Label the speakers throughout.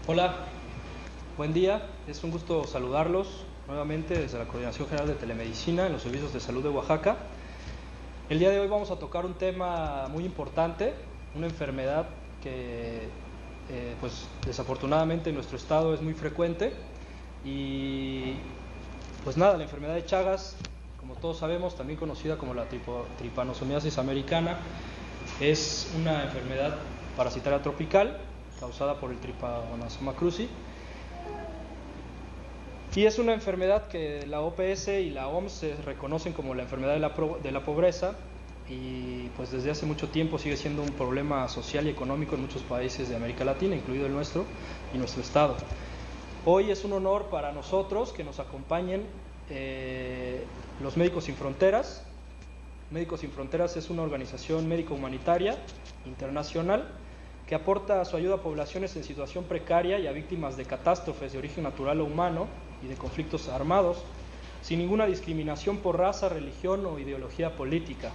Speaker 1: Hola, buen día. Es un gusto saludarlos nuevamente desde la Coordinación General de Telemedicina en los Servicios de Salud de Oaxaca. El día de hoy vamos a tocar un tema muy importante, una enfermedad que pues desafortunadamente en nuestro estado es muy frecuente y pues nada, la enfermedad de Chagas, como todos sabemos, también conocida como la tripanosomiasis americana, es una enfermedad parasitaria tropical causada por el Trypanosoma cruzi y es una enfermedad que la OPS y la OMS se reconocen como la enfermedad de la pobreza y pues desde hace mucho tiempo sigue siendo un problema social y económico en muchos países de América Latina, incluido el nuestro y nuestro estado. Hoy es un honor para nosotros que nos acompañen los Médicos Sin Fronteras. Médicos Sin Fronteras es una organización médico-humanitaria internacional que aporta su ayuda a poblaciones en situación precaria y a víctimas de catástrofes de origen natural o humano y de conflictos armados, sin ninguna discriminación por raza, religión o ideología política.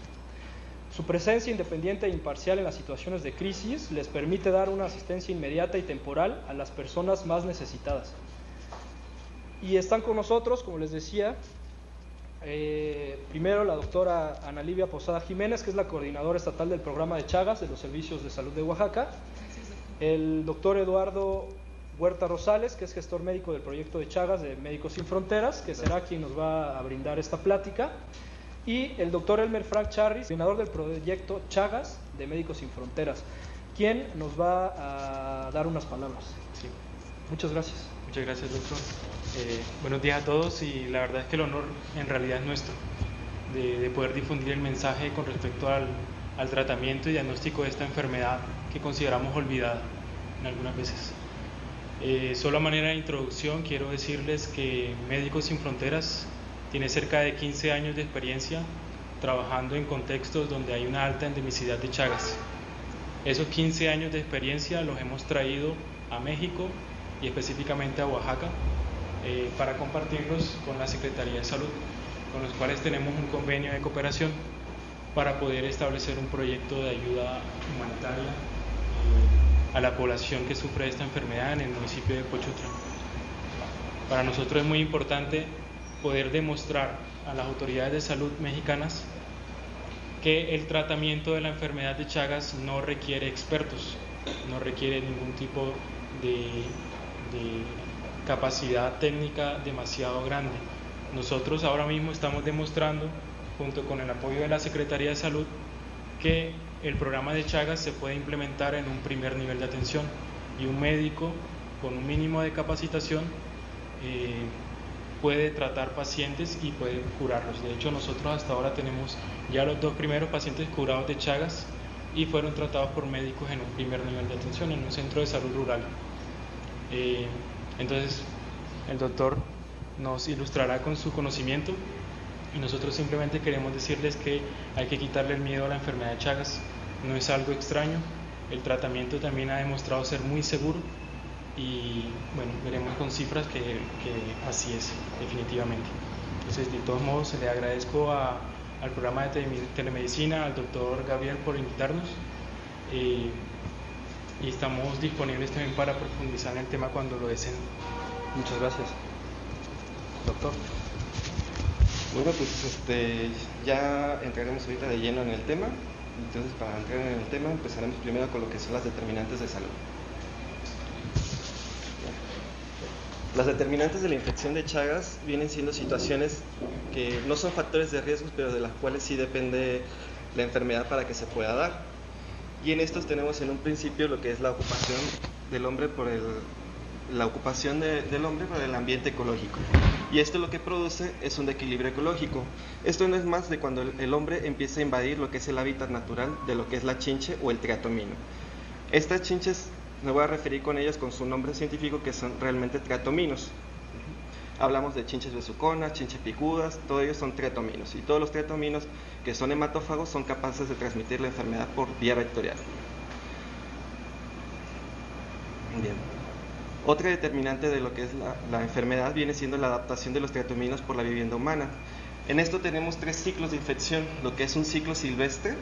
Speaker 1: Su presencia independiente e imparcial en las situaciones de crisis les permite dar una asistencia inmediata y temporal a las personas más necesitadas. Y están con nosotros, como les decía, primero la doctora Ana Livia Posada Jiménez, que es la coordinadora estatal del programa de Chagas de los Servicios de Salud de Oaxaca. El doctor Eduardo Huerta Rosales, que es gestor médico del proyecto de Chagas de Médicos Sin Fronteras, que será quien nos va a brindar esta plática. Y el doctor Elmer Frank Charris, coordinador del proyecto Chagas de Médicos Sin Fronteras, quien nos va a dar unas palabras.
Speaker 2: Sí.
Speaker 1: Muchas gracias.
Speaker 2: Muchas gracias, doctor. Buenos días a todos, y la verdad es que el honor en realidad es nuestro de poder difundir el mensaje con respecto al tratamiento y diagnóstico de esta enfermedad que consideramos olvidada en algunas veces. Solo a manera de introducción quiero decirles que Médicos Sin Fronteras tiene cerca de 15 años de experiencia trabajando en contextos donde hay una alta endemicidad de Chagas. Esos 15 años de experiencia los hemos traído a México y específicamente a Oaxaca para compartirlos con la Secretaría de Salud, con los cuales tenemos un convenio de cooperación para poder establecer un proyecto de ayuda humanitaria a la población que sufre esta enfermedad en el municipio de Cochutla. Para nosotros es muy importante poder demostrar a las autoridades de salud mexicanas que el tratamiento de la enfermedad de Chagas no requiere expertos, no requiere ningún tipo de capacidad técnica demasiado grande. Nosotros ahora mismo estamos demostrando, junto con el apoyo de la Secretaría de Salud, que el programa de Chagas se puede implementar en un primer nivel de atención y un médico con un mínimo de capacitación puede tratar pacientes y puede curarlos. De hecho, nosotros hasta ahora tenemos ya los 2 primeros pacientes curados de Chagas y fueron tratados por médicos en un primer nivel de atención en un centro de salud rural. Entonces el doctor nos ilustrará con su conocimiento y nosotros simplemente queremos decirles que hay que quitarle el miedo a la enfermedad de Chagas. No es algo extraño, el tratamiento también ha demostrado ser muy seguro y bueno, veremos con cifras que así es, definitivamente. Entonces, de todos modos, le agradezco al programa de telemedicina, al doctor Gabriel, por invitarnos y estamos disponibles también para profundizar en el tema cuando lo deseen.
Speaker 1: Muchas gracias. Doctor.
Speaker 3: Bueno, pues ya entraremos ahorita de lleno en el tema. Entonces, para entrar en el tema, empezaremos primero con lo que son las determinantes de salud. Las determinantes de la infección de Chagas vienen siendo situaciones que no son factores de riesgo, pero de las cuales sí depende la enfermedad para que se pueda dar. Y en estos tenemos en un principio lo que es la ocupación del hombre por el ambiente ecológico. Y esto lo que produce es un desequilibrio ecológico. Esto no es más de cuando el hombre empieza a invadir lo que es el hábitat natural de lo que es la chinche o el triatomino. Estas chinches, me voy a referir con ellas con su nombre científico, que son realmente triatominos. Hablamos de chinches besuconas, chinches picudas, todos ellos son triatominos. Y todos los triatominos que son hematófagos son capaces de transmitir la enfermedad por vía vectorial. Bien. Otra determinante de lo que es la enfermedad viene siendo la adaptación de los triatominos por la vivienda humana. En esto tenemos 3 ciclos de infección, lo que es un ciclo silvestre,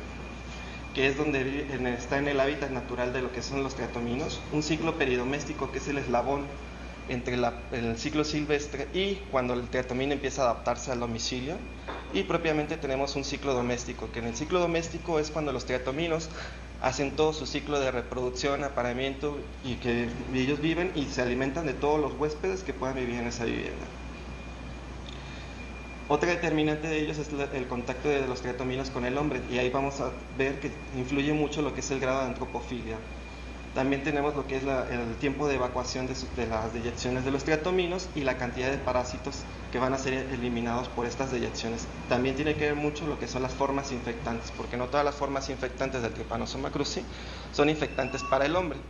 Speaker 3: que es donde está en el hábitat natural de lo que son los triatominos, un ciclo peridoméstico, que es el eslabón entre el ciclo silvestre y cuando el triatomino empieza a adaptarse al domicilio, y propiamente tenemos un ciclo doméstico, que en el ciclo doméstico es cuando los triatominos hacen todo su ciclo de reproducción, apareamiento, y que ellos viven y se alimentan de todos los huéspedes que puedan vivir en esa vivienda. Otra determinante de ellos es el contacto de los triatominos con el hombre, y ahí vamos a ver que influye mucho lo que es el grado de antropofilia. También tenemos lo que es el tiempo de evacuación de las deyecciones de los triatominos y la cantidad de parásitos que van a ser eliminados por estas deyecciones. También tiene que ver mucho lo que son las formas infectantes, porque no todas las formas infectantes del Trypanosoma cruzi son infectantes para el hombre.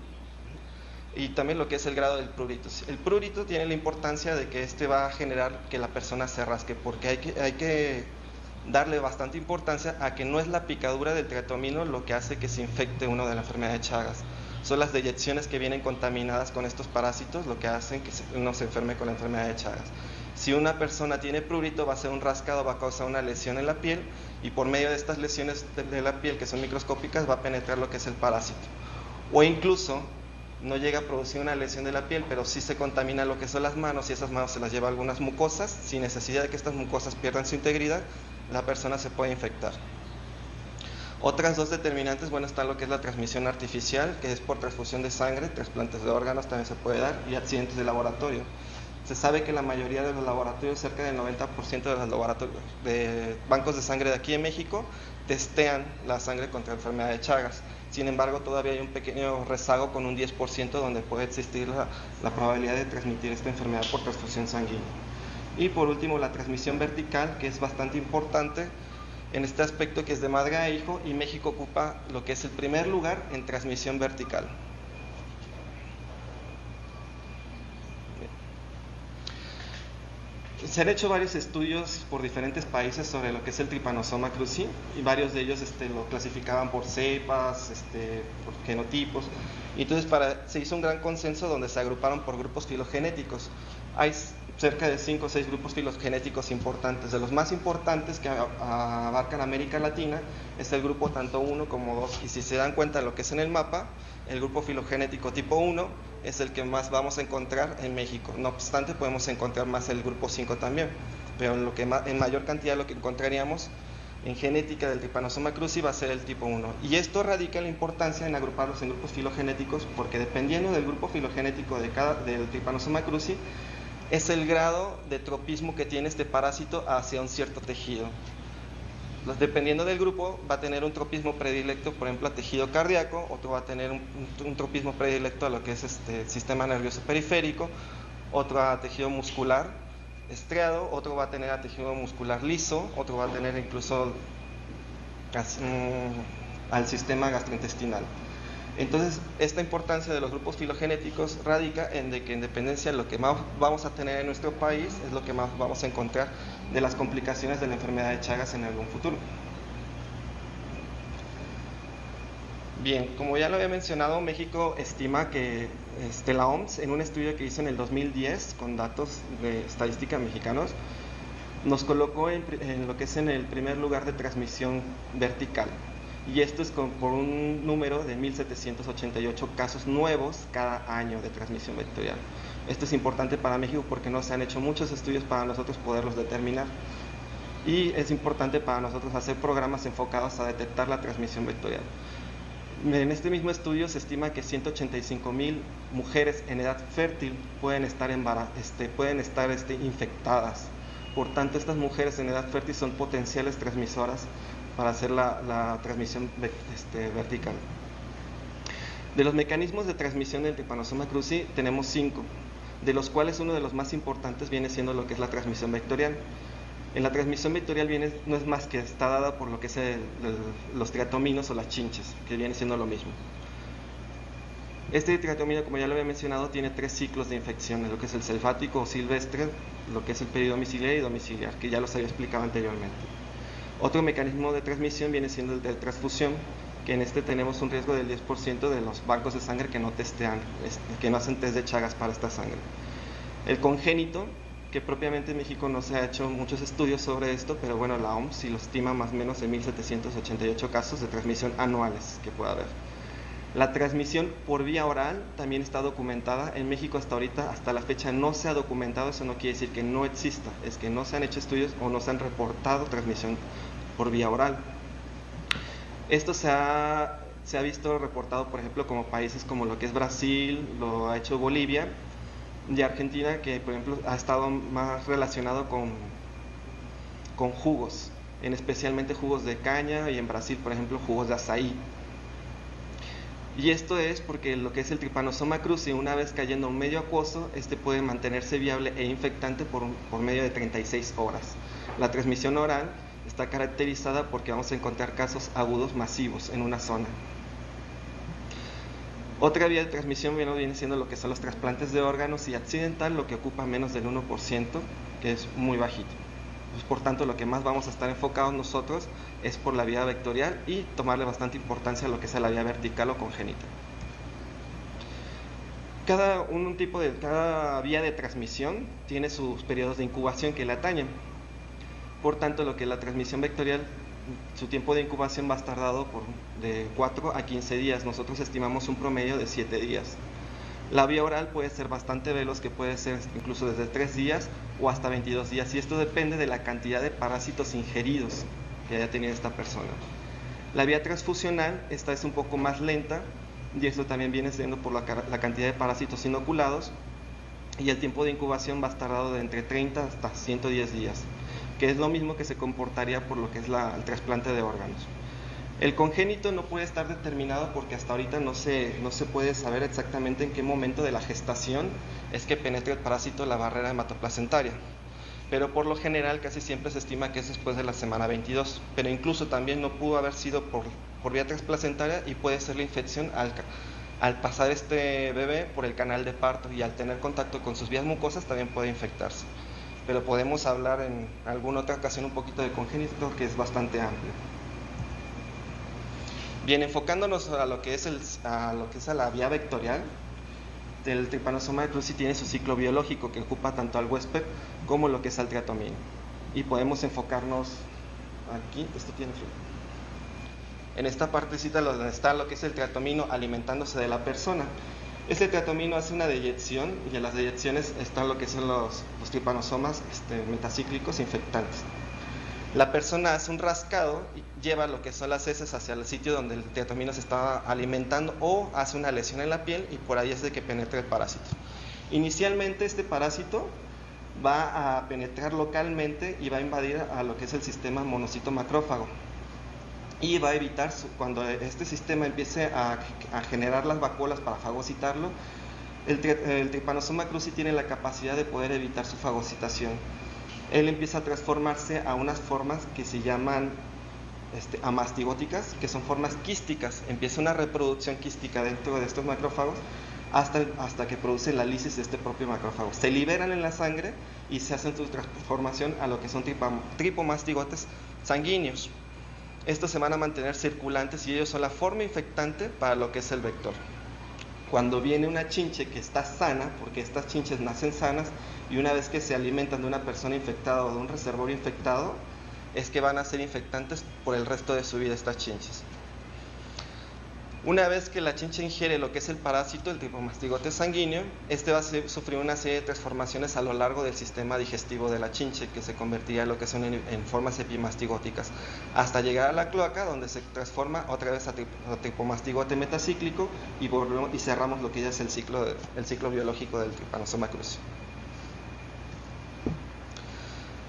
Speaker 3: Y también lo que es el grado del prurito. El prurito tiene la importancia de que este va a generar que la persona se rasque, porque hay que darle bastante importancia a que no es la picadura del triatomino lo que hace que se infecte uno de la enfermedad de Chagas. Son las deyecciones que vienen contaminadas con estos parásitos lo que hacen que uno se enferme con la enfermedad de Chagas. Si una persona tiene prurito, va a ser un rascado, va a causar una lesión en la piel, y por medio de estas lesiones de la piel, que son microscópicas, va a penetrar lo que es el parásito. O incluso no llega a producir una lesión de la piel, pero sí se contamina lo que son las manos, y esas manos se las lleva algunas mucosas. Sin necesidad de que estas mucosas pierdan su integridad, la persona se puede infectar. Otras dos determinantes, bueno, está lo que es la transmisión artificial, que es por transfusión de sangre, trasplantes de órganos también se puede dar, y accidentes de laboratorio. Se sabe que la mayoría de los laboratorios, cerca del 90% de los laboratorios de bancos de sangre de aquí en México, testean la sangre contra la enfermedad de Chagas. Sin embargo, todavía hay un pequeño rezago con un 10% donde puede existir la probabilidad de transmitir esta enfermedad por transfusión sanguínea. Y por último, la transmisión vertical, que es bastante importante en este aspecto, que es de madre a hijo, y México ocupa lo que es el primer lugar en transmisión vertical. Se han hecho varios estudios por diferentes países sobre lo que es el Trypanosoma cruzi, y varios de ellos lo clasificaban por cepas, por genotipos, y entonces se hizo un gran consenso donde se agruparon por grupos filogenéticos. Hay cerca de 5 o 6 grupos filogenéticos importantes. De los más importantes, que abarcan América Latina, es el grupo tanto 1 como 2, y si se dan cuenta de lo que es en el mapa, el grupo filogenético tipo 1 es el que más vamos a encontrar en México. No obstante, podemos encontrar más el grupo 5 también, pero en mayor cantidad lo que encontraríamos en genética del Trypanosoma cruzi va a ser el tipo 1. Y esto radica la importancia en agruparlos en grupos filogenéticos, porque dependiendo del grupo filogenético del Trypanosoma cruzi, es el grado de tropismo que tiene este parásito hacia un cierto tejido. Dependiendo del grupo, va a tener un tropismo predilecto, por ejemplo, a tejido cardíaco, otro va a tener un tropismo predilecto a lo que es sistema nervioso periférico, otro a tejido muscular estriado, otro va a tener a tejido muscular liso, otro va a tener incluso al sistema gastrointestinal. Entonces, esta importancia de los grupos filogenéticos radica en de que, en dependencia de lo que más vamos a tener en nuestro país, es lo que más vamos a encontrar de las complicaciones de la enfermedad de Chagas en algún futuro. Bien, como ya lo había mencionado, México estima que la OMS, en un estudio que hizo en el 2010 con datos de estadística mexicanos, nos colocó en lo que es en el primer lugar de transmisión vertical. Y esto es por un número de 1.788 casos nuevos cada año de transmisión vectorial. Esto es importante para México porque no se han hecho muchos estudios para nosotros poderlos determinar. Y es importante para nosotros hacer programas enfocados a detectar la transmisión vectorial. En este mismo estudio se estima que 185,000 mujeres en edad fértil pueden estar infectadas. Por tanto, estas mujeres en edad fértil son potenciales transmisoras para hacer la transmisión vertical. De los mecanismos de transmisión del Trypanosoma cruzi tenemos 5, de los cuales uno de los más importantes viene siendo lo que es la transmisión vectorial. En la transmisión vectorial no es más que está dada por lo que es los triatominos o las chinches, que viene siendo lo mismo. Este triatomino, como ya lo había mencionado, tiene 3 ciclos de infección, lo que es el selfático o silvestre, lo que es el peridomiciliar y domiciliar, que ya los había explicado anteriormente. Otro mecanismo de transmisión viene siendo el de transfusión, que en tenemos un riesgo del 10% de los bancos de sangre que no testean, que no hacen test de Chagas para esta sangre. El congénito que propiamente en México no se ha hecho muchos estudios sobre esto, pero bueno, la OMS sí lo estima más o menos en 1.788 casos de transmisión anuales que puede haber. La transmisión por vía oral también está documentada. En México hasta ahorita, hasta la fecha, no se ha documentado. Eso no quiere decir que no exista, es que no se han hecho estudios o no se han reportado transmisión por vía oral. Esto se ha visto reportado, por ejemplo, como países como lo que es Brasil, lo ha hecho Bolivia y Argentina, que por ejemplo ha estado más relacionado con jugos, especialmente jugos de caña, y en Brasil, por ejemplo, jugos de azaí. Y esto es porque lo que es el Trypanosoma cruzi, una vez cayendo a un medio acuoso, este puede mantenerse viable e infectante por medio de 36 horas. La transmisión oral está caracterizada porque vamos a encontrar casos agudos masivos en una zona. Otra vía de transmisión viene siendo lo que son los trasplantes de órganos, y accidental, lo que ocupa menos del 1%, que es muy bajito. Pues, por tanto, lo que más vamos a estar enfocados nosotros es por la vía vectorial y tomarle bastante importancia a lo que es la vía vertical o congénita. Cada vía de transmisión tiene sus periodos de incubación que le atañen. Por tanto, lo que es la transmisión vectorial, su tiempo de incubación va a estar dado de 4 a 15 días. Nosotros estimamos un promedio de 7 días. La vía oral puede ser bastante veloz, que puede ser incluso desde 3 días o hasta 22 días, y esto depende de la cantidad de parásitos ingeridos que haya tenido esta persona. La vía transfusional, esta es un poco más lenta, y esto también viene siendo por la cantidad de parásitos inoculados, y el tiempo de incubación va a estar dado de entre 30 hasta 110 días, que es lo mismo que se comportaría por lo que es el trasplante de órganos. El congénito no puede estar determinado porque hasta ahorita no se puede saber exactamente en qué momento de la gestación es que penetra el parásito la barrera hematoplacentaria, pero por lo general casi siempre se estima que es después de la semana 22, pero incluso también no pudo haber sido por vía transplacentaria, y puede ser la infección al pasar este bebé por el canal de parto, y al tener contacto con sus vías mucosas también puede infectarse. Pero podemos hablar en alguna otra ocasión un poquito de congénito, que es bastante amplio. Bien, enfocándonos a lo que es a la vía vectorial, el Trypanosoma cruzi tiene su ciclo biológico que ocupa tanto al huésped como lo que es al triatomino. Y podemos enfocarnos aquí, esto tiene frío. En esta partecita donde está lo que es el triatomino alimentándose de la persona. Este triatomino hace una deyección, y en las deyecciones están lo que son los tripanosomas metacíclicos infectantes. La persona hace un rascado y lleva lo que son las heces hacia el sitio donde el triatomino se está alimentando, o hace una lesión en la piel, y por ahí es de que penetra el parásito. Inicialmente este parásito va a penetrar localmente y va a invadir a lo que es el sistema monocito-macrófago, y va a evitar, cuando este sistema empiece a generar las vacuolas para fagocitarlo, el Trypanosoma cruzi tiene la capacidad de poder evitar su fagocitación. Él empieza a transformarse a unas formas que se llaman amastigóticas, que son formas quísticas. Empieza una reproducción quística dentro de estos macrófagos hasta que produce la lisis de este propio macrófago. Se liberan en la sangre y se hacen su transformación a lo que son tripomastigotes sanguíneos. Estos se van a mantener circulantes, y ellos son la forma infectante para lo que es el vector. Cuando viene una chinche que está sana, porque estas chinches nacen sanas, y una vez que se alimentan de una persona infectada o de un reservorio infectado, es que van a ser infectantes por el resto de su vida estas chinches. Una vez que la chinche ingiere lo que es el parásito, el tripomastigote sanguíneo, este va a sufrir una serie de transformaciones a lo largo del sistema digestivo de la chinche, que se convertirá en lo que son en formas epimastigóticas, hasta llegar a la cloaca, donde se transforma otra vez a tripomastigote metacíclico, y cerramos lo que ya es el ciclo biológico del Trypanosoma cruzi.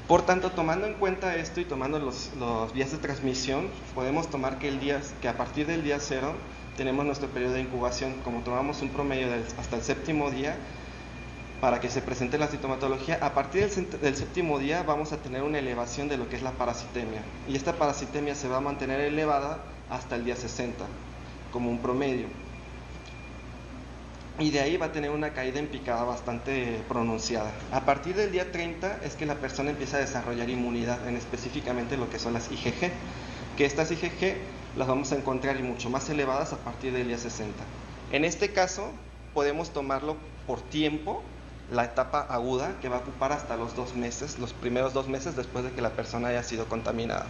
Speaker 3: Por tanto, tomando en cuenta esto y tomando los vías de transmisión, podemos tomar que a partir del día 0 tenemos nuestro periodo de incubación. Como tomamos un promedio hasta el 7º día para que se presente la sintomatología, a partir del 7º día vamos a tener una elevación de lo que es la parasitemia, y esta parasitemia se va a mantener elevada hasta el día 60 como un promedio, y de ahí va a tener una caída en picada bastante pronunciada. A partir del día 30 es que la persona empieza a desarrollar inmunidad, específicamente lo que son las IgG, que estas IgG las vamos a encontrar y mucho más elevadas a partir del día 60. En este caso podemos tomarlo por tiempo, la etapa aguda, que va a ocupar hasta los primeros 2 meses después de que la persona haya sido contaminada.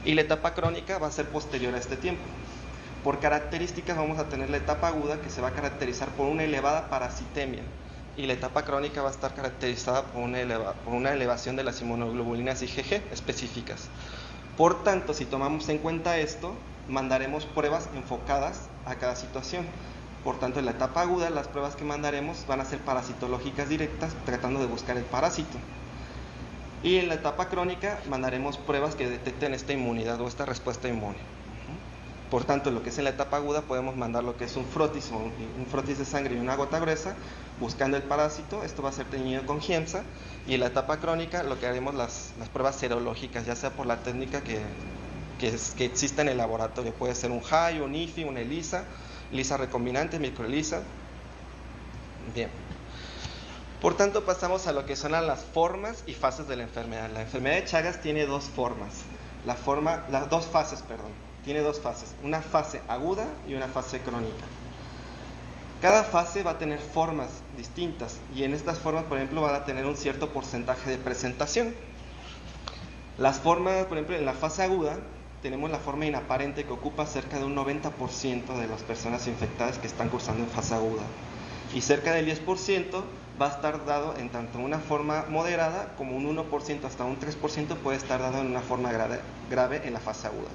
Speaker 3: Y la etapa crónica va a ser posterior a este tiempo. Por características vamos a tener la etapa aguda, que se va a caracterizar por una elevada parasitemia, y la etapa crónica va a estar caracterizada por una elevación de las inmunoglobulinas IgG específicas. Por tanto, si tomamos en cuenta esto, mandaremos pruebas enfocadas a cada situación. Por tanto, en la etapa aguda, las pruebas que mandaremos van a ser parasitológicas directas, tratando de buscar el parásito. Y en la etapa crónica, mandaremos pruebas que detecten esta inmunidad o esta respuesta inmune. Por tanto, lo que es en la etapa aguda, podemos mandar lo que es un frotis de sangre y una gota gruesa, buscando el parásito. Esto va a ser teñido con Giemsa. Y en la etapa crónica, lo que haremos las pruebas serológicas, ya sea por la técnica que existe en el laboratorio. Puede ser un HAI, un IFI, una ELISA, ELISA recombinante, microELISA. Bien. Por tanto, pasamos a lo que son las formas y fases de la enfermedad. La enfermedad de Chagas tiene dos fases. Tiene dos fases, una fase aguda y una fase crónica. Cada fase va a tener formas distintas, y en estas formas, por ejemplo, van a tener un cierto porcentaje de presentación. Las formas, por ejemplo, en la fase aguda, tenemos la forma inaparente, que ocupa cerca de un 90% de las personas infectadas que están cursando en fase aguda. Y cerca del 10% va a estar dado en tanto una forma moderada, como un 1% hasta un 3% puede estar dado en una forma grave en la fase aguda.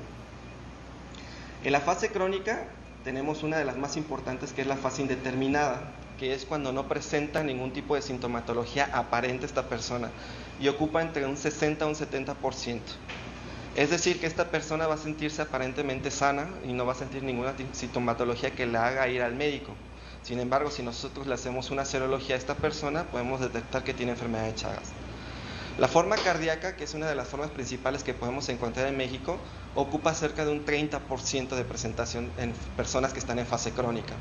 Speaker 3: En la fase crónica tenemos una de las más importantes, que es la fase indeterminada, que es cuando no presenta ningún tipo de sintomatología aparente esta persona, y ocupa entre un 60 a un 70%. Es decir, que esta persona va a sentirse aparentemente sana y no va a sentir ninguna sintomatología que la haga ir al médico. Sin embargo, si nosotros le hacemos una serología a esta persona, podemos detectar que tiene enfermedad de Chagas. La forma cardíaca, que es una de las formas principales que podemos encontrar en México, ocupa cerca de un 30% de presentación en personas que están en fase crónica.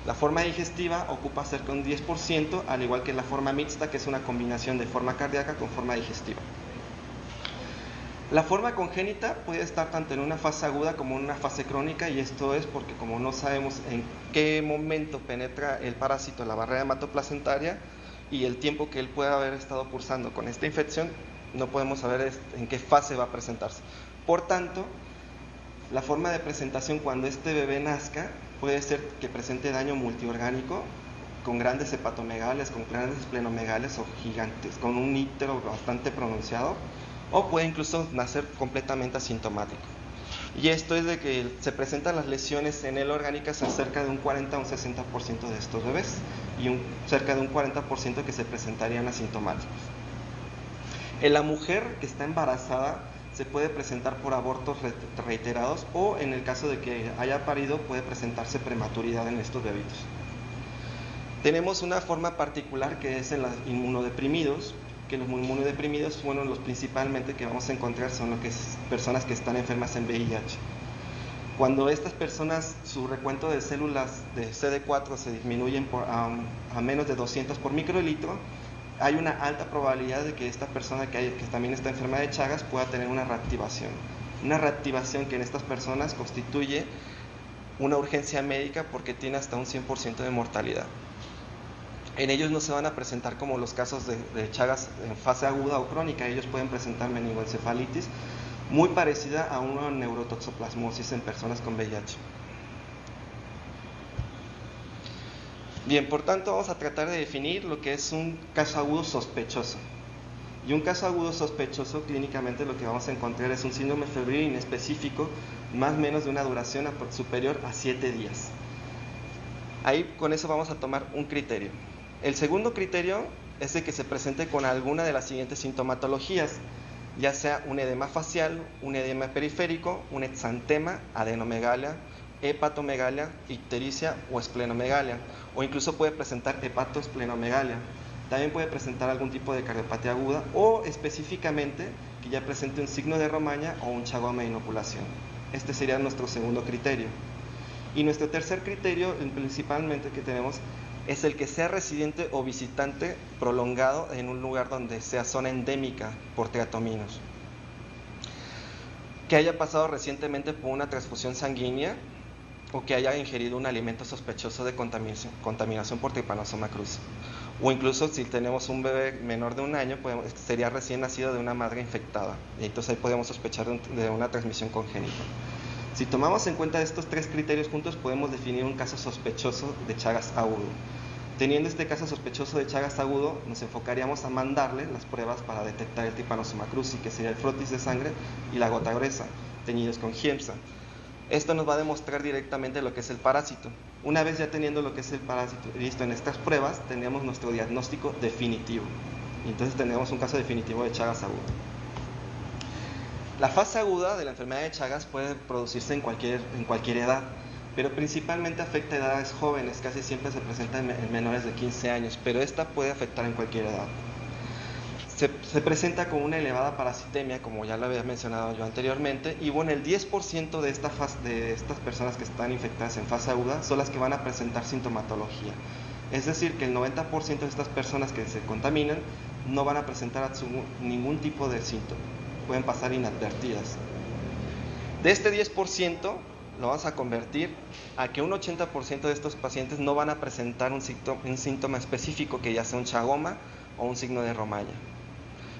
Speaker 3: La forma digestiva ocupa cerca de un 10%, al igual que la forma mixta, que es una combinación de forma cardíaca con forma digestiva. La forma congénita puede estar tanto en una fase aguda como en una fase crónica, y esto es porque, como no sabemos en qué momento penetra el parásito en la barrera hematoplacentaria y el tiempo que él puede haber estado cursando con esta infección, no podemos saber en qué fase va a presentarse. Por tanto, la forma de presentación cuando este bebé nazca puede ser que presente daño multiorgánico, con grandes hepatomegalias, con grandes esplenomegalas o gigantes, con un ítero bastante pronunciado, o puede incluso nacer completamente asintomático. Y esto es de que se presentan las lesiones en él orgánicas en cerca de un 40 a un 60% de estos bebés, y cerca de un 40% que se presentarían asintomáticos. En la mujer que está embarazada se puede presentar por abortos reiterados, o en el caso de que haya parido puede presentarse prematuridad en estos bebitos. Tenemos una forma particular que es en los inmunodeprimidos, que los inmunodeprimidos, bueno, los principalmente que vamos a encontrar son lo que es personas que están enfermas en VIH. Cuando estas personas, su recuento de células de CD4 se disminuyen a menos de 200 por microlitro, hay una alta probabilidad de que esta persona que también está enferma de Chagas pueda tener una reactivación. Una reactivación que en estas personas constituye una urgencia médica, porque tiene hasta un 100% de mortalidad. En ellos no se van a presentar como los casos de Chagas en fase aguda o crónica. Ellos pueden presentar meningoencefalitis muy parecida a una neurotoxoplasmosis en personas con VIH. Bien, por tanto, vamos a tratar de definir lo que es un caso agudo sospechoso. Y un caso agudo sospechoso, clínicamente lo que vamos a encontrar es un síndrome febril inespecífico, más o menos de una duración superior a 7 días. Ahí con eso vamos a tomar un criterio. El segundo criterio es de que se presente con alguna de las siguientes sintomatologías, ya sea un edema facial, un edema periférico, un exantema, adenomegalia, hepatomegalia, ictericia o esplenomegalia, o incluso puede presentar hepatoesplenomegalia. También puede presentar algún tipo de cardiopatía aguda, o específicamente que ya presente un signo de Romaña o un chagoma de inoculación. Este sería nuestro segundo criterio. Y nuestro tercer criterio, principalmente que tenemos, es el que sea residente o visitante prolongado en un lugar donde sea zona endémica por triatominos, que haya pasado recientemente por una transfusión sanguínea, o que haya ingerido un alimento sospechoso de contaminación por Trypanosoma cruzi, O incluso si tenemos un bebé menor de 1 año, sería recién nacido de una madre infectada. Y entonces ahí podemos sospechar de una transmisión congénita. Si tomamos en cuenta estos 3 criterios juntos, podemos definir un caso sospechoso de Chagas agudo. Teniendo este caso sospechoso de Chagas agudo, nos enfocaríamos a mandarle las pruebas para detectar el Trypanosoma cruzi, que sería el frotis de sangre, y la gota gruesa, teñidos con Giemsa. Esto nos va a demostrar directamente lo que es el parásito. Una vez ya teniendo lo que es el parásito listo en estas pruebas, tendríamos nuestro diagnóstico definitivo. Y entonces tendríamos un caso definitivo de Chagas agudo. La fase aguda de la enfermedad de Chagas puede producirse en cualquier edad, pero principalmente afecta a edades jóvenes, casi siempre se presenta en menores de 15 años, pero esta puede afectar en cualquier edad. Se presenta con una elevada parasitemia, como ya lo había mencionado yo anteriormente, y bueno, el 10% de estas personas que están infectadas en fase aguda son las que van a presentar sintomatología. Es decir, que el 90% de estas personas que se contaminan no van a presentar ningún tipo de síntoma, pueden pasar inadvertidas. De este 10%, lo vamos a convertir a que un 80% de estos pacientes no van a presentar un síntoma específico, que ya sea un chagoma o un signo de Romaña.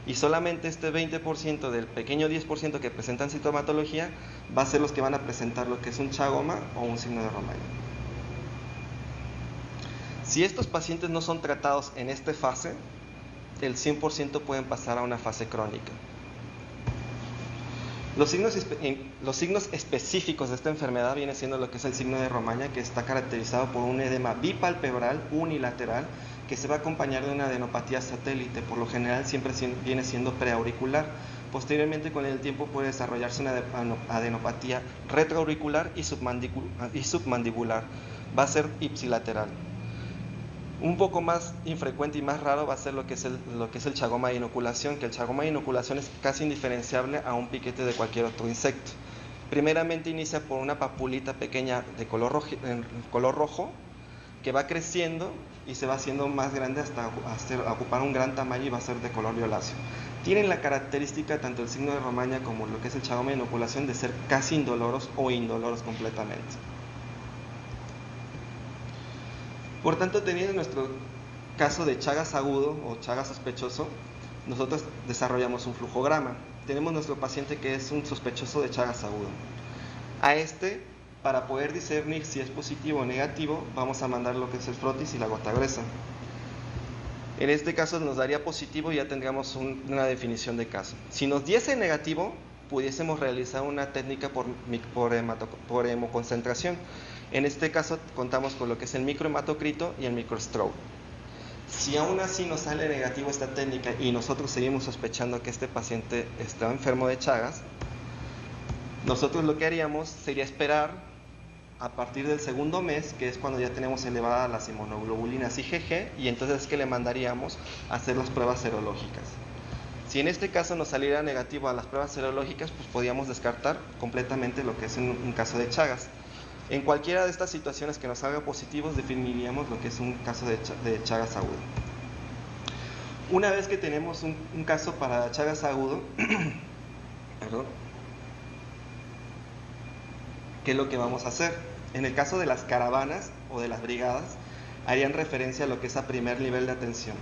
Speaker 3: Y solamente este 20% del pequeño 10% que presentan sintomatología va a ser los que van a presentar lo que es un chagoma o un signo de Romaña. Si estos pacientes no son tratados en esta fase, el 100% pueden pasar a una fase crónica. Los signos específicos de esta enfermedad viene siendo lo que es el signo de Romaña, que está caracterizado por un edema bipalpebral unilateral que se va a acompañar de una adenopatía satélite. Por lo general siempre viene siendo preauricular. Posteriormente, con el tiempo, puede desarrollarse una adenopatía retroauricular y submandibular. Va a ser ipsilateral. Un poco más infrecuente y más raro va a ser lo que es el chagoma de inoculación, que el chagoma de inoculación es casi indiferenciable a un piquete de cualquier otro insecto. Primeramente inicia por una papulita pequeña de color rojo, que va creciendo y se va haciendo más grande hasta ocupar un gran tamaño y va a ser de color violáceo. Tienen la característica, tanto el signo de Romaña como lo que es el chagoma de inoculación, de ser casi indoloros o indoloros completamente. Por tanto, teniendo nuestro caso de Chagas agudo o Chagas sospechoso, nosotros desarrollamos un flujograma. Tenemos nuestro paciente que es un sospechoso de Chagas agudo. A para poder discernir si es positivo o negativo, vamos a mandar lo que es el frotis y la gota gruesa. En este caso nos daría positivo y ya tendríamos una definición de caso. Si nos diese negativo, pudiésemos realizar una técnica por hemoconcentración. En este caso contamos con lo que es el microhematocrito y el microstroke. Si aún así nos sale negativo esta técnica y nosotros seguimos sospechando que este paciente está enfermo de Chagas, nosotros lo que haríamos sería esperar a partir del segundo mes, que es cuando ya tenemos elevadas las inmunoglobulinas IgG, y entonces es que le mandaríamos a hacer las pruebas serológicas. Si en este caso nos saliera negativo a las pruebas serológicas, pues podríamos descartar completamente lo que es un caso de Chagas. En cualquiera de estas situaciones que nos salga positivos, definiríamos lo que es un caso de Chagas agudo. Una vez que tenemos un caso para Chagas agudo, ¿qué es lo que vamos a hacer? En el caso de las caravanas o de las brigadas, harían referencia a lo que es a primer nivel de atención,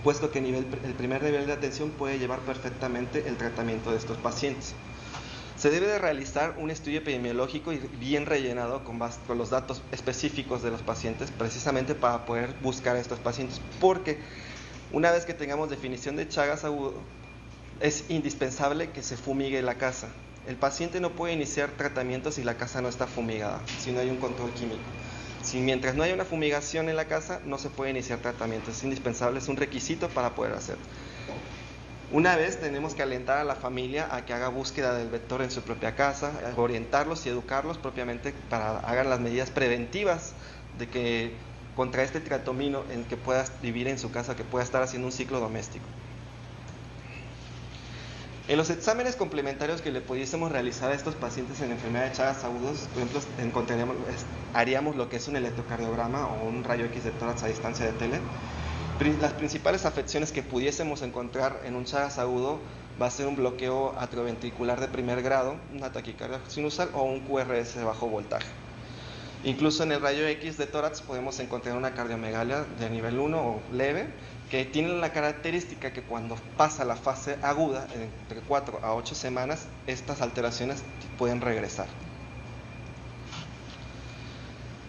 Speaker 3: puesto que el primer nivel de atención puede llevar perfectamente el tratamiento de estos pacientes. Se debe de realizar un estudio epidemiológico y bien rellenado con los datos específicos de los pacientes, precisamente para poder buscar a estos pacientes, porque una vez que tengamos definición de Chagas agudo, es indispensable que se fumigue la casa. El paciente no puede iniciar tratamiento si la casa no está fumigada, si no hay un control químico. Mientras no haya una fumigación en la casa, no se puede iniciar tratamiento. Es indispensable, es un requisito para poder hacerlo. Una vez tenemos que alentar a la familia a que haga búsqueda del vector en su propia casa, orientarlos y educarlos propiamente para que hagan las medidas preventivas de que contra este triatomino en que pueda vivir en su casa, que pueda estar haciendo un ciclo doméstico. En los exámenes complementarios que le pudiésemos realizar a estos pacientes en enfermedad de Chagas agudos, por ejemplo, haríamos lo que es un electrocardiograma o un rayo X de tórax a distancia de tele. Las principales afecciones que pudiésemos encontrar en un Chagas agudo va a ser un bloqueo atrioventricular de primer grado, una taquicardia sinusal o un QRS de bajo voltaje. Incluso en el rayo X de tórax podemos encontrar una cardiomegalia de nivel 1 o leve, que tiene la característica que cuando pasa la fase aguda, entre 4 a 8 semanas, estas alteraciones pueden regresar.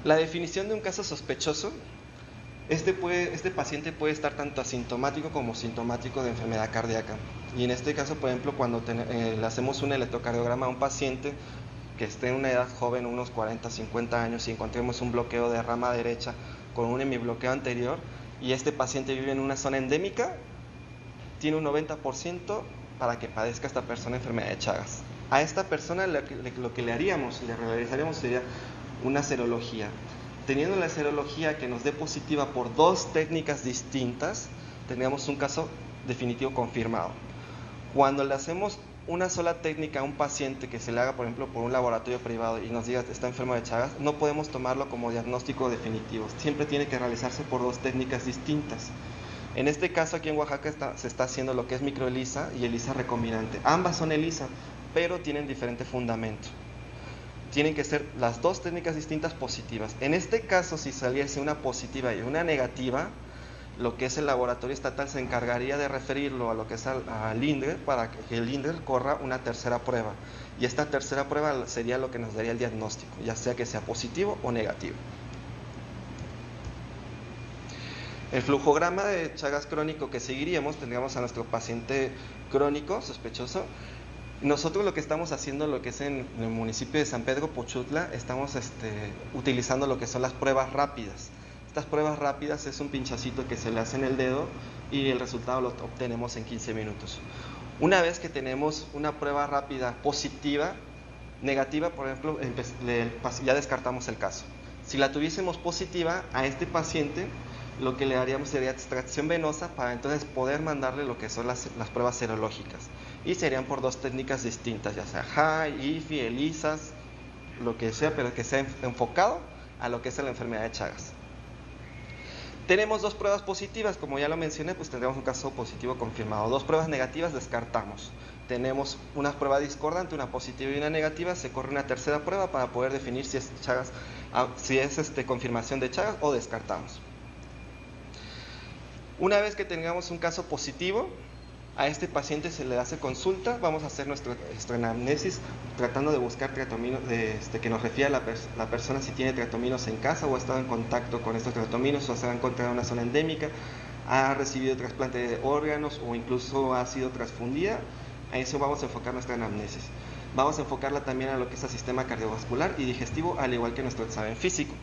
Speaker 3: La definición de un caso sospechoso: este paciente puede estar tanto asintomático como sintomático de enfermedad cardíaca. Y en este caso, por ejemplo, cuando le hacemos un electrocardiograma a un paciente que esté en una edad joven, unos 40, 50 años, y encontremos un bloqueo de rama derecha con un hemibloqueo anterior, y este paciente vive en una zona endémica, tiene un 90% para que padezca esta persona enfermedad de Chagas. A esta persona lo que le haríamos, le realizaríamos sería una serología. Teniendo la serología que nos dé positiva por 2 técnicas distintas, tendríamos un caso definitivo confirmado. Cuando le hacemos una sola técnica a un paciente que se le haga, por ejemplo, por un laboratorio privado y nos diga que está enfermo de Chagas, no podemos tomarlo como diagnóstico definitivo. Siempre tiene que realizarse por 2 técnicas distintas. En este caso, aquí en Oaxaca se está haciendo lo que es microELISA y ELISA recombinante. Ambas son ELISA, pero tienen diferente fundamento. Tienen que ser las 2 técnicas distintas positivas. En este caso, si saliese una positiva y una negativa, lo que es el laboratorio estatal se encargaría de referirlo a lo que es al INDRE, para que el INDRE corra una tercera prueba. Y esta tercera prueba sería lo que nos daría el diagnóstico, ya sea que sea positivo o negativo. El flujograma de Chagas crónico que seguiríamos, tendríamos a nuestro paciente crónico sospechoso. Nosotros lo que estamos haciendo, lo que es en el municipio de San Pedro Pochutla, estamos utilizando lo que son las pruebas rápidas. Estas pruebas rápidas es un pinchacito que se le hace en el dedo y el resultado lo obtenemos en 15 minutos. Una vez que tenemos una prueba rápida positiva, negativa, por ejemplo, ya descartamos el caso. Si la tuviésemos positiva, a este paciente lo que le haríamos sería extracción venosa para entonces poder mandarle lo que son las pruebas serológicas. Y serían por 2 técnicas distintas, ya sea HAI, IFI, ELISAs, lo que sea, pero que sea enfocado a lo que es la enfermedad de Chagas. Tenemos 2 pruebas positivas, como ya lo mencioné, pues tendremos un caso positivo confirmado. 2 pruebas negativas, descartamos. Tenemos una prueba discordante, una positiva y una negativa, se corre una tercera prueba para poder definir si es Chagas, si es confirmación de Chagas, o descartamos. Una vez que tengamos un caso positivo, a este paciente se le hace consulta, vamos a hacer nuestra anamnesis tratando de buscar triatominos, que nos refiera la persona si tiene triatominos en casa o ha estado en contacto con estos triatominos, o se ha encontrado en una zona endémica, ha recibido trasplante de órganos o incluso ha sido transfundida. A eso vamos a enfocar nuestra anamnesis. Vamos a enfocarla también a lo que es el sistema cardiovascular y digestivo, al igual que nuestro examen físico.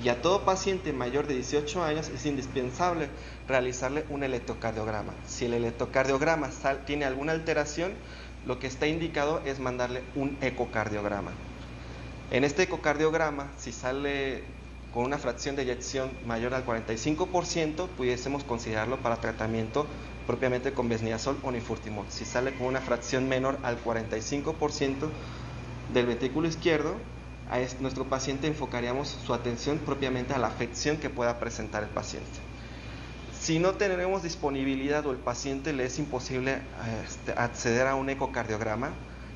Speaker 3: Y a todo paciente mayor de 18 años es indispensable realizarle un electrocardiograma. Si el electrocardiograma tiene alguna alteración, lo que está indicado es mandarle un ecocardiograma. En este ecocardiograma, si sale con una fracción de eyección mayor al 45%, pudiésemos considerarlo para tratamiento propiamente con besniazol o nifurtimox. Si sale con una fracción menor al 45% del ventrículo izquierdo, a nuestro paciente enfocaríamos su atención propiamente a la afección que pueda presentar el paciente. Si no tenemos disponibilidad o el paciente le es imposible acceder a un ecocardiograma,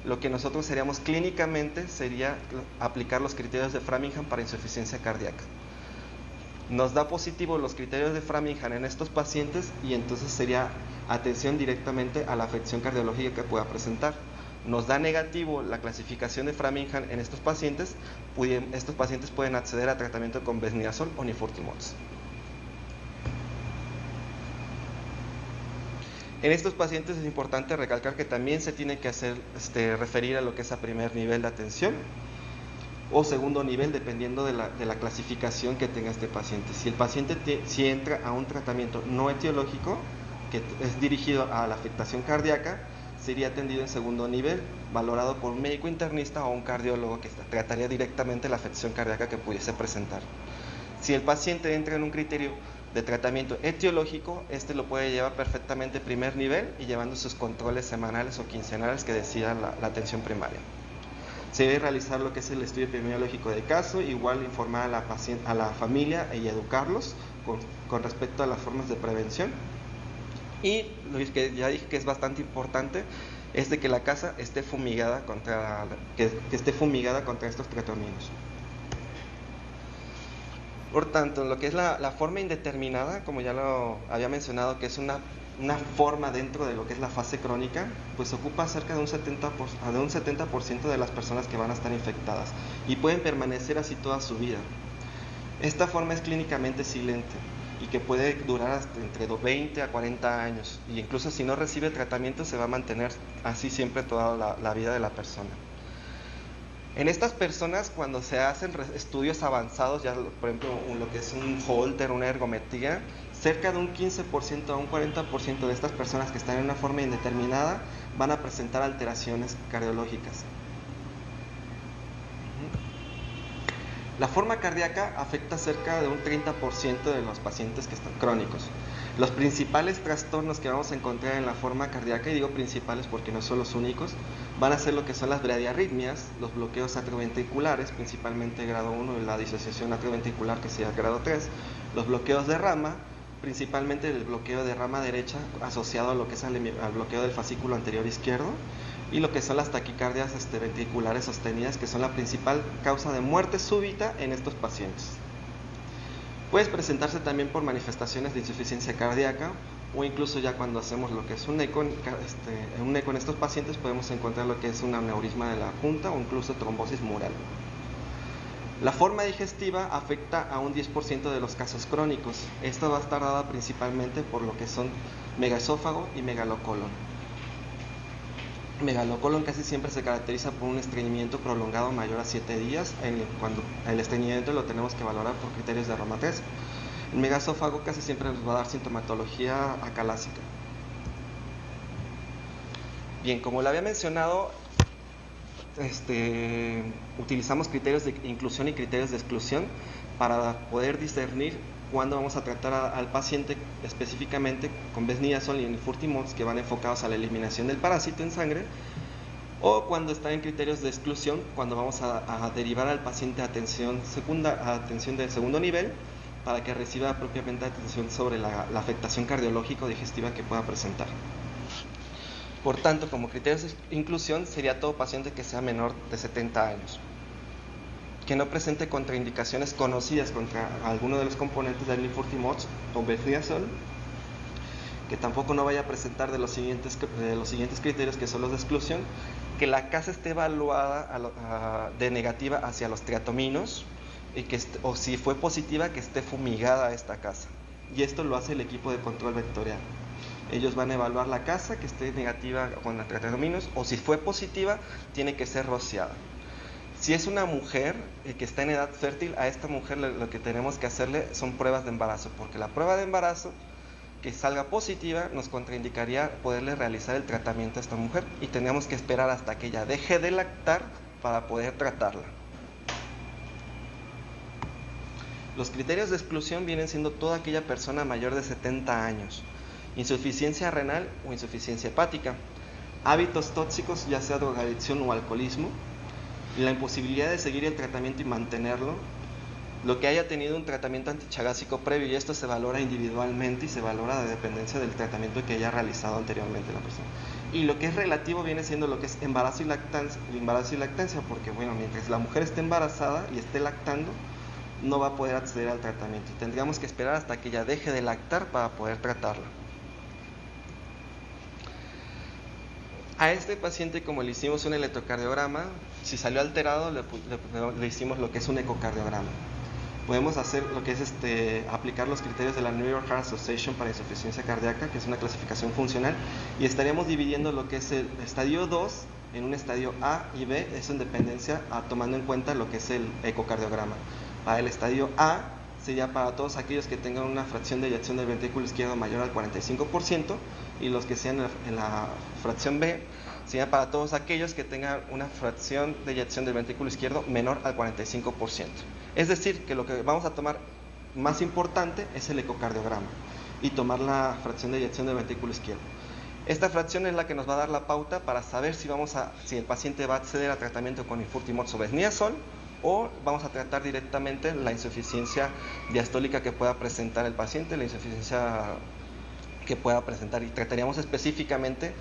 Speaker 3: lo que nosotros haríamos clínicamente sería aplicar los criterios de Framingham para insuficiencia cardíaca. Nos da positivo los criterios de Framingham en estos pacientes y entonces sería atención directamente a la afección cardiológica que pueda presentar. Nos da negativo la clasificación de Framingham en estos pacientes pueden acceder a tratamiento con besniazol o nifurtimox. En estos pacientes es importante recalcar que también se tiene que hacer referir a lo que es a primer nivel de atención o segundo nivel, dependiendo de la clasificación que tenga este paciente. Si el paciente si entra a un tratamiento no etiológico, que es dirigido a la afectación cardíaca, sería atendido en segundo nivel, valorado por un médico internista o un cardiólogo que trataría directamente la afección cardíaca que pudiese presentar. Si el paciente entra en un criterio de tratamiento etiológico, lo puede llevar perfectamente primer nivel y llevando sus controles semanales o quincenales que decida la atención primaria. Se debe realizar lo que es el estudio epidemiológico de caso, igual informar a la familia y educarlos con respecto a las formas de prevención. Y lo que ya dije que es bastante importante es de que la casa esté fumigada contra estos triatominos. Por tanto, lo que es la forma indeterminada, como ya lo había mencionado, que es una forma dentro de lo que es la fase crónica, pues ocupa cerca de un 70% de las personas que van a estar infectadas y pueden permanecer así toda su vida. Esta forma es clínicamente silente y que puede durar hasta entre 20 a 40 años, y incluso si no recibe tratamiento se va a mantener así siempre toda la vida de la persona. En estas personas, cuando se hacen estudios avanzados, ya por ejemplo lo que es un Holter, una ergometría, cerca de un 15% a un 40% de estas personas que están en una forma indeterminada van a presentar alteraciones cardiológicas. La forma cardíaca afecta cerca de un 30% de los pacientes que están crónicos. Los principales trastornos que vamos a encontrar en la forma cardíaca, y digo principales porque no son los únicos, van a ser lo que son las bradiarritmias, los bloqueos atrioventriculares, principalmente grado 1, y la disociación atrioventricular que sea grado 3, los bloqueos de rama, principalmente el bloqueo de rama derecha asociado a lo que es al bloqueo del fascículo anterior izquierdo, y lo que son las taquicardias ventriculares sostenidas, que son la principal causa de muerte súbita en estos pacientes. Puede presentarse también por manifestaciones de insuficiencia cardíaca, o incluso ya cuando hacemos lo que es un eco en estos pacientes podemos encontrar lo que es un aneurisma de la junta o incluso trombosis mural. La forma digestiva afecta a un 10% de los casos crónicos. Esta va a estar dada principalmente por lo que son megaesófago y megalocolon. Megalocolon casi siempre se caracteriza por un estreñimiento prolongado mayor a 7 días, cuando el estreñimiento lo tenemos que valorar por criterios de Roma 3. El megaesófago casi siempre nos va a dar sintomatología acalásica. Bien, como lo había mencionado, utilizamos criterios de inclusión y criterios de exclusión para poder discernir cuándo vamos a tratar al paciente específicamente con besniazol y nifurtimox, que van enfocados a la eliminación del parásito en sangre, o cuando está en criterios de exclusión, cuando vamos a derivar al paciente a atención de segundo nivel para que reciba propiamente atención sobre la afectación cardiológico-digestiva que pueda presentar. Por tanto, como criterios de inclusión sería todo paciente que sea menor de 70 años, que no presente contraindicaciones conocidas contra alguno de los componentes del nifurtimox o besniazol, que tampoco no vaya a presentar de los siguientes criterios, que son los de exclusión, que la casa esté evaluada de negativa hacia los triatominos, y o si fue positiva, que esté fumigada esta casa. Y esto lo hace el equipo de control vectorial. Ellos van a evaluar la casa que esté negativa con los triatominos, o si fue positiva, tiene que ser rociada. Si es una mujer que está en edad fértil, a esta mujer lo que tenemos que hacerle son pruebas de embarazo, porque la prueba de embarazo que salga positiva nos contraindicaría poderle realizar el tratamiento a esta mujer, y tendríamos que esperar hasta que ella deje de lactar para poder tratarla. Los criterios de exclusión vienen siendo toda aquella persona mayor de 70 años, insuficiencia renal o insuficiencia hepática, hábitos tóxicos, ya sea drogadicción o alcoholismo, la imposibilidad de seguir el tratamiento y mantenerlo, lo que haya tenido un tratamiento antichagásico previo, y esto se valora individualmente y se valora de dependencia del tratamiento que haya realizado anteriormente la persona. Y lo que es relativo viene siendo lo que es embarazo y lactancia, porque bueno, mientras la mujer esté embarazada y esté lactando, no va a poder acceder al tratamiento, y tendríamos que esperar hasta que ella deje de lactar para poder tratarla. A este paciente, como le hicimos un electrocardiograma, si salió alterado le hicimos lo que es un ecocardiograma. Podemos hacer lo que es aplicar los criterios de la New York Heart Association para insuficiencia cardíaca, que es una clasificación funcional, y estaríamos dividiendo lo que es el estadio 2 en un estadio A y B, eso en dependencia, tomando en cuenta lo que es el ecocardiograma. Para el estadio A sería para todos aquellos que tengan una fracción de eyección del ventrículo izquierdo mayor al 45%, y los que sean en la fracción B sería para todos aquellos que tengan una fracción de eyección del ventrículo izquierdo menor al 45%. Es decir, que lo que vamos a tomar más importante es el ecocardiograma y tomar la fracción de eyección del ventrículo izquierdo. Esta fracción es la que nos va a dar la pauta para saber si el paciente va a acceder a tratamiento con nifurtimox o besniazol, o vamos a tratar directamente la insuficiencia diastólica que pueda presentar el paciente, la insuficiencia que pueda presentar, y trataríamos específicamente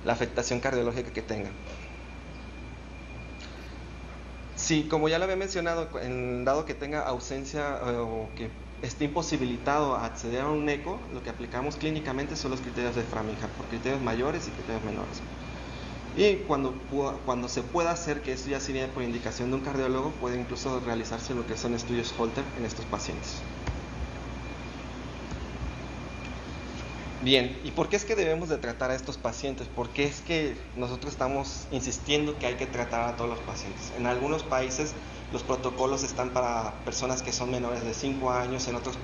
Speaker 3: la afectación cardiológica que tenga. Sí, como ya lo había mencionado, en dado que tenga ausencia o que esté imposibilitado a acceder a un eco, lo que aplicamos clínicamente son los criterios de Framingham, por criterios mayores y criterios menores. Y cuando se pueda hacer, que esto ya sería por indicación de un cardiólogo, puede incluso realizarse lo que son estudios Holter en estos pacientes. Bien, ¿y por qué es que debemos de tratar a estos pacientes? ¿Por qué es que nosotros estamos insistiendo que hay que tratar a todos los pacientes? En algunos países los protocolos están para personas que son menores de 5 años, en otros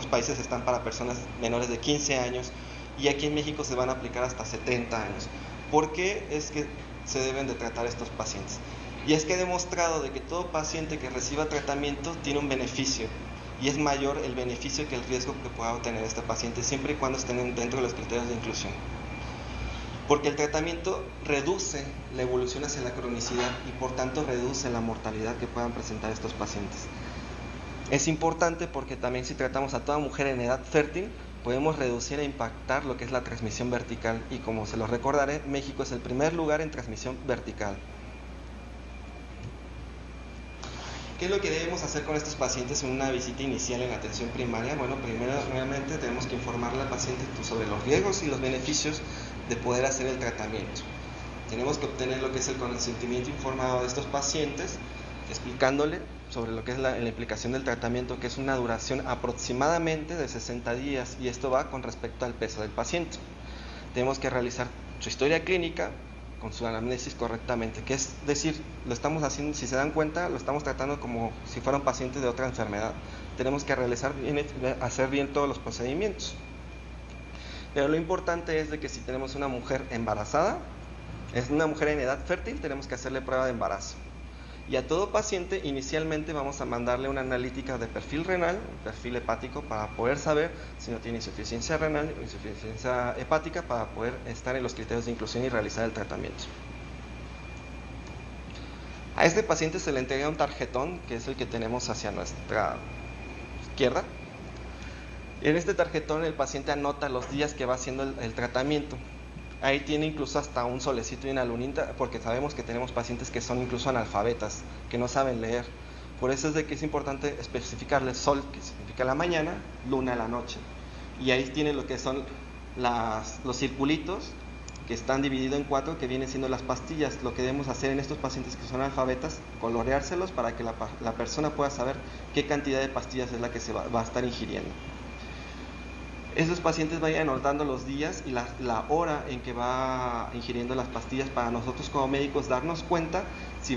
Speaker 3: países están para personas menores de 15 años, y aquí en México se van a aplicar hasta 70 años. ¿Por qué es que se deben de tratar a estos pacientes? Y es que he demostrado de que todo paciente que reciba tratamiento tiene un beneficio, y es mayor el beneficio que el riesgo que pueda obtener este paciente, siempre y cuando estén dentro de los criterios de inclusión. Porque el tratamiento reduce la evolución hacia la cronicidad y por tanto reduce la mortalidad que puedan presentar estos pacientes. Es importante porque también si tratamos a toda mujer en edad fértil, podemos reducir e impactar lo que es la transmisión vertical, y como se los recordaré, México es el primer lugar en transmisión vertical. ¿Qué es lo que debemos hacer con estos pacientes en una visita inicial en la atención primaria? Bueno, primero realmente tenemos que informarle al paciente sobre los riesgos y los beneficios de poder hacer el tratamiento. Tenemos que obtener lo que es el consentimiento informado de estos pacientes, explicándole sobre lo que es la implicación del tratamiento, que es una duración aproximadamente de 60 días, y esto va con respecto al peso del paciente. Tenemos que realizar su historia clínica con su anamnesis correctamente, que es decir, lo estamos haciendo, si se dan cuenta, lo estamos tratando como si fuera un paciente de otra enfermedad. Tenemos que hacer bien todos los procedimientos. Pero lo importante es de que si tenemos una mujer embarazada, es una mujer en edad fértil, tenemos que hacerle prueba de embarazo. Y a todo paciente inicialmente vamos a mandarle una analítica de perfil renal, perfil hepático, para poder saber si no tiene insuficiencia renal o insuficiencia hepática, para poder estar en los criterios de inclusión y realizar el tratamiento. A este paciente se le entrega un tarjetón, que es el que tenemos hacia nuestra izquierda. En este tarjetón el paciente anota los días que va haciendo el tratamiento. Ahí tiene incluso hasta un solecito y una lunita, porque sabemos que tenemos pacientes que son incluso analfabetas, que no saben leer. Por eso es de que es importante especificarle sol, que significa la mañana, luna la noche. Y ahí tiene lo que son los circulitos, que están divididos en 4, que vienen siendo las pastillas. Lo que debemos hacer en estos pacientes que son analfabetas, coloreárselos para que la persona pueda saber qué cantidad de pastillas es la que se va a estar ingiriendo. Esos pacientes vayan anotando los días y la hora en que va ingiriendo las pastillas, para nosotros como médicos darnos cuenta si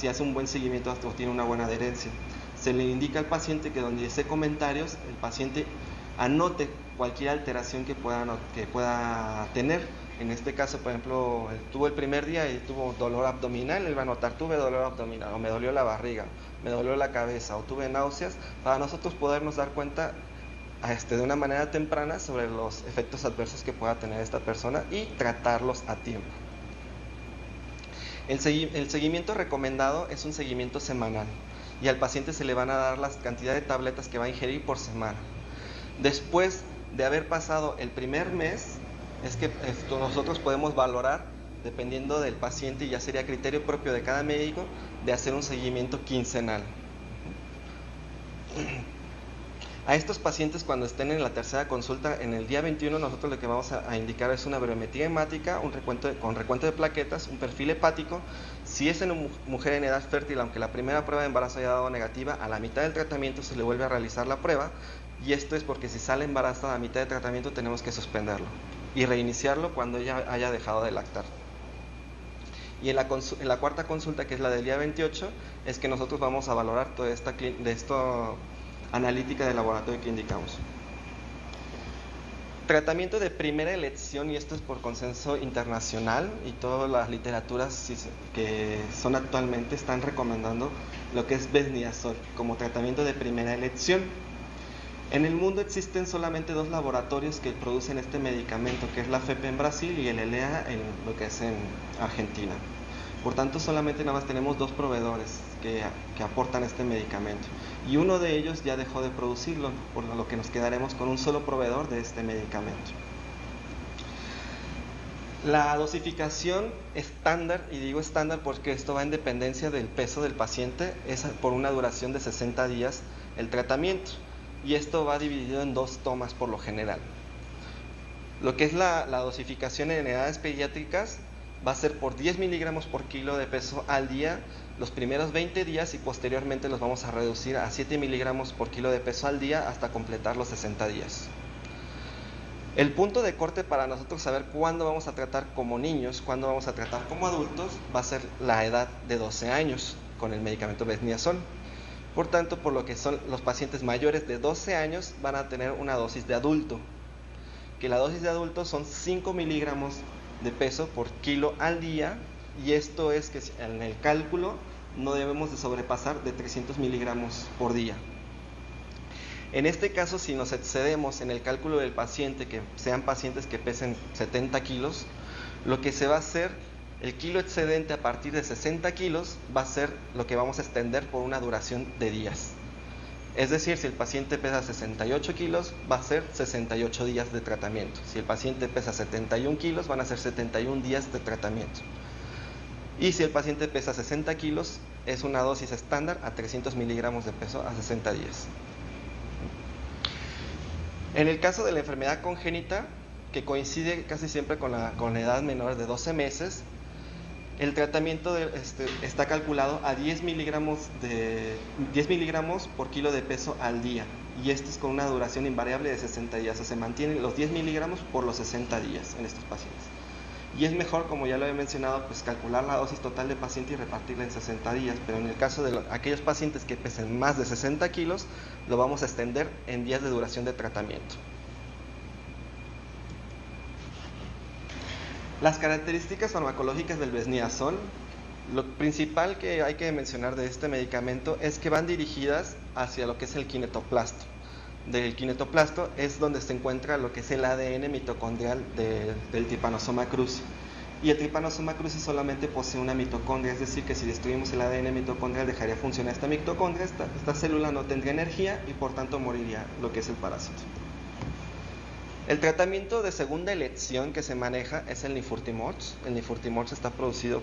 Speaker 3: hace un buen seguimiento o tiene una buena adherencia. Se le indica al paciente que donde esté comentarios, el paciente anote cualquier alteración que pueda tener. En este caso, por ejemplo, tuvo el primer día y tuvo dolor abdominal, él va a anotar: tuve dolor abdominal, o me dolió la barriga, me dolió la cabeza, o tuve náuseas, para nosotros podernos dar cuenta de una manera temprana sobre los efectos adversos que pueda tener esta persona y tratarlos a tiempo. El seguimiento recomendado es un seguimiento semanal, y al paciente se le van a dar la cantidad de tabletas que va a ingerir por semana. Después de haber pasado el primer mes, es que nosotros podemos valorar, dependiendo del paciente, y ya sería criterio propio de cada médico, de hacer un seguimiento quincenal. A estos pacientes, cuando estén en la tercera consulta, en el día 21, nosotros lo que vamos a indicar es una biometría hemática, con recuento de plaquetas, un perfil hepático. Si es en una mujer en edad fértil, aunque la primera prueba de embarazo haya dado negativa, a la mitad del tratamiento se le vuelve a realizar la prueba, y esto es porque si sale embarazada a mitad de tratamiento tenemos que suspenderlo y reiniciarlo cuando ella haya dejado de lactar. Y en la cuarta consulta, que es la del día 28, es que nosotros vamos a valorar toda esta analítica de laboratorio que indicamos. Tratamiento de primera elección, y esto es por consenso internacional, y todas las literaturas que son actualmente están recomendando lo que es Besniazol como tratamiento de primera elección. En el mundo existen solamente 2 laboratorios que producen este medicamento, que es la FEP en Brasil y el ELEA en lo que es en Argentina. Por tanto, solamente nada más tenemos 2 proveedores que aportan este medicamento, y uno de ellos ya dejó de producirlo, por lo que nos quedaremos con un solo proveedor de este medicamento. La dosificación estándar, y digo estándar porque esto va en dependencia del peso del paciente, es por una duración de 60 días el tratamiento, y esto va dividido en 2 tomas por lo general. Lo que es la dosificación en edades pediátricas va a ser por 10 miligramos por kilo de peso al día los primeros 20 días, y posteriormente los vamos a reducir a 7 miligramos por kilo de peso al día hasta completar los 60 días. El punto de corte para nosotros saber cuándo vamos a tratar como niños, cuándo vamos a tratar como adultos, va a ser la edad de 12 años con el medicamento Vesniazol. Por tanto, por lo que son los pacientes mayores de 12 años van a tener una dosis de adulto, que la dosis de adulto son 5 miligramos de peso por kilo al día, y esto es que en el cálculo no debemos de sobrepasar de 300 miligramos por día. En este caso, si nos excedemos en el cálculo del paciente, que sean pacientes que pesen 70 kilos, lo que se va a hacer, el kilo excedente a partir de 60 kilos va a ser lo que vamos a extender por una duración de días. Es decir, si el paciente pesa 68 kilos, va a ser 68 días de tratamiento. Si el paciente pesa 71 kilos, van a ser 71 días de tratamiento. Y si el paciente pesa 60 kilos, es una dosis estándar a 300 miligramos de peso a 60 días. En el caso de la enfermedad congénita, que coincide casi siempre con la edad menor de 12 meses, el tratamiento está calculado a 10 miligramos por kilo de peso al día, y esto es con una duración invariable de 60 días, o sea, se mantienen los 10 miligramos por los 60 días en estos pacientes. Y es mejor, como ya lo he mencionado, pues calcular la dosis total del paciente y repartirla en 60 días, pero en el caso de aquellos pacientes que pesen más de 60 kilos, lo vamos a extender en días de duración de tratamiento. Las características farmacológicas del Vesniazol, lo principal que hay que mencionar de este medicamento es que van dirigidas hacia lo que es el kinetoplasto. Del kinetoplasto es donde se encuentra lo que es el ADN mitocondrial del Trypanosoma cruzi. Y el Trypanosoma cruzi solamente posee una mitocondria, es decir, que si destruimos el ADN mitocondrial dejaría funcionar esta mitocondria, esta célula no tendría energía y por tanto moriría lo que es el parásito. El tratamiento de segunda elección que se maneja es el Nifurtimox. El Nifurtimox está producido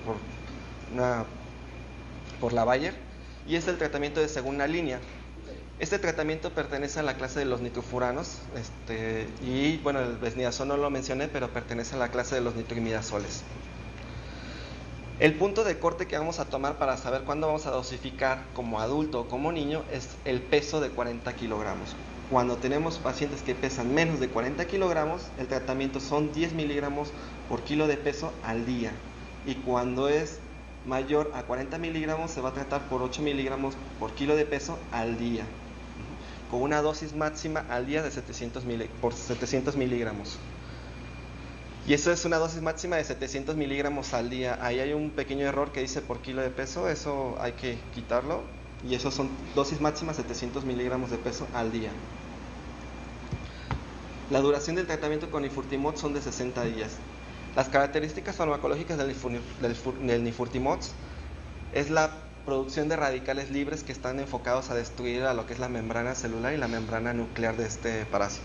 Speaker 3: por la Bayer y es el tratamiento de segunda línea. Este tratamiento pertenece a la clase de los nitrofuranos, y bueno, el Vesniazol no lo mencioné, pero pertenece a la clase de los nitroimidazoles. El punto de corte que vamos a tomar para saber cuándo vamos a dosificar como adulto o como niño es el peso de 40 kilogramos. Cuando tenemos pacientes que pesan menos de 40 kilogramos, el tratamiento son 10 miligramos por kilo de peso al día. Y cuando es mayor a 40 miligramos, se va a tratar por 8 miligramos por kilo de peso al día, con una dosis máxima al día de 700 miligramos. Y eso es una dosis máxima de 700 miligramos al día. Ahí hay un pequeño error que dice por kilo de peso, eso hay que quitarlo. Y eso son dosis máximas 700 miligramos de peso al día. La duración del tratamiento con Nifurtimox son de 60 días. Las características farmacológicas del Nifurtimox es la producción de radicales libres que están enfocados a destruir a lo que es la membrana celular y la membrana nuclear de este parásito.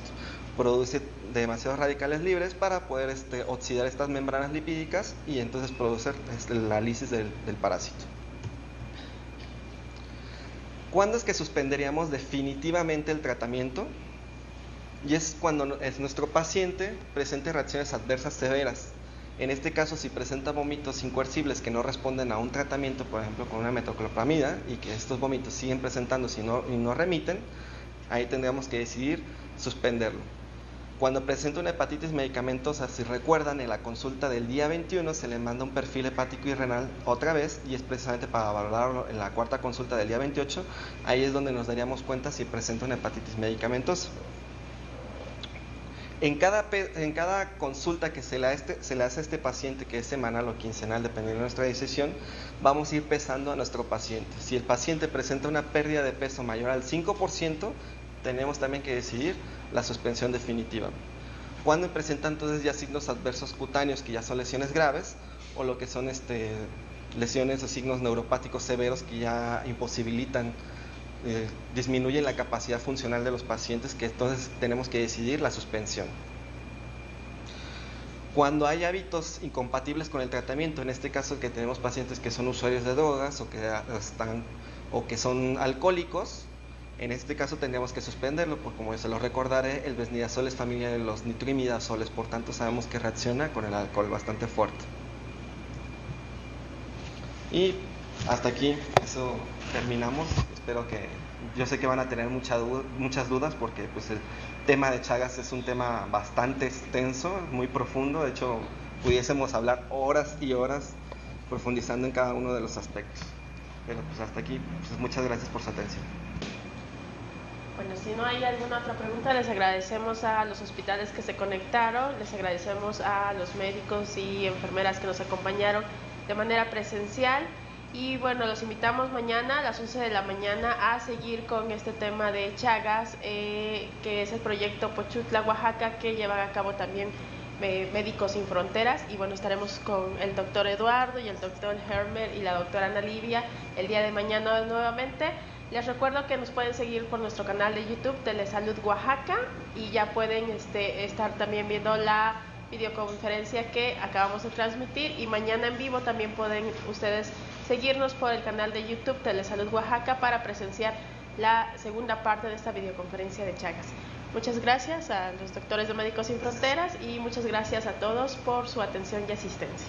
Speaker 3: Produce demasiados radicales libres para poder oxidar estas membranas lipídicas y entonces producir la lisis del parásito. ¿Cuándo es que suspenderíamos definitivamente el tratamiento? Y es cuando nuestro paciente presente reacciones adversas severas. En este caso, si presenta vómitos incoercibles que no responden a un tratamiento, por ejemplo con una metoclopramida, y que estos vómitos siguen presentándose y no remiten, ahí tendríamos que decidir suspenderlo. Cuando presenta una hepatitis medicamentosa, si recuerdan, en la consulta del día 21 se le manda un perfil hepático y renal otra vez, y es precisamente para valorarlo en la cuarta consulta del día 28, ahí es donde nos daríamos cuenta si presenta una hepatitis medicamentosa. En cada consulta que se le hace a este paciente, que es semanal o quincenal, dependiendo de nuestra decisión, vamos a ir pesando a nuestro paciente. Si el paciente presenta una pérdida de peso mayor al 5%, tenemos también que decidir la suspensión definitiva. Cuando presentan entonces ya signos adversos cutáneos, que ya son lesiones graves, o lo que son lesiones o signos neuropáticos severos que ya imposibilitan, disminuyen la capacidad funcional de los pacientes, que entonces tenemos que decidir la suspensión. Cuando hay hábitos incompatibles con el tratamiento, en este caso que tenemos pacientes que son usuarios de drogas o que son alcohólicos, en este caso tendríamos que suspenderlo, porque como se lo recordaré, el besnidazol es familia de los nitroimidazoles, por tanto sabemos que reacciona con el alcohol bastante fuerte. Y hasta aquí, eso terminamos. Espero que, yo sé que van a tener muchas dudas, porque pues el tema de Chagas es un tema bastante extenso, muy profundo. De hecho, pudiésemos hablar horas y horas profundizando en cada uno de los aspectos. Pero pues hasta aquí, pues muchas gracias por su atención.
Speaker 4: Bueno, si no hay alguna otra pregunta, les agradecemos a los hospitales que se conectaron, les agradecemos a los médicos y enfermeras que nos acompañaron de manera presencial. Y bueno, los invitamos mañana a las 11 de la mañana a seguir con este tema de Chagas, que es el proyecto Pochutla, Oaxaca, que llevan a cabo también Médicos Sin Fronteras. Y bueno, estaremos con el doctor Eduardo y el doctor Hermer y la doctora Ana Livia el día de mañana nuevamente. Les recuerdo que nos pueden seguir por nuestro canal de YouTube, Telesalud Oaxaca, y ya pueden estar también viendo la videoconferencia que acabamos de transmitir, y mañana en vivo también pueden ustedes seguirnos por el canal de YouTube Telesalud Oaxaca para presenciar la segunda parte de esta videoconferencia de Chagas. Muchas gracias a los doctores de Médicos Sin Fronteras y muchas gracias a todos por su atención y asistencia.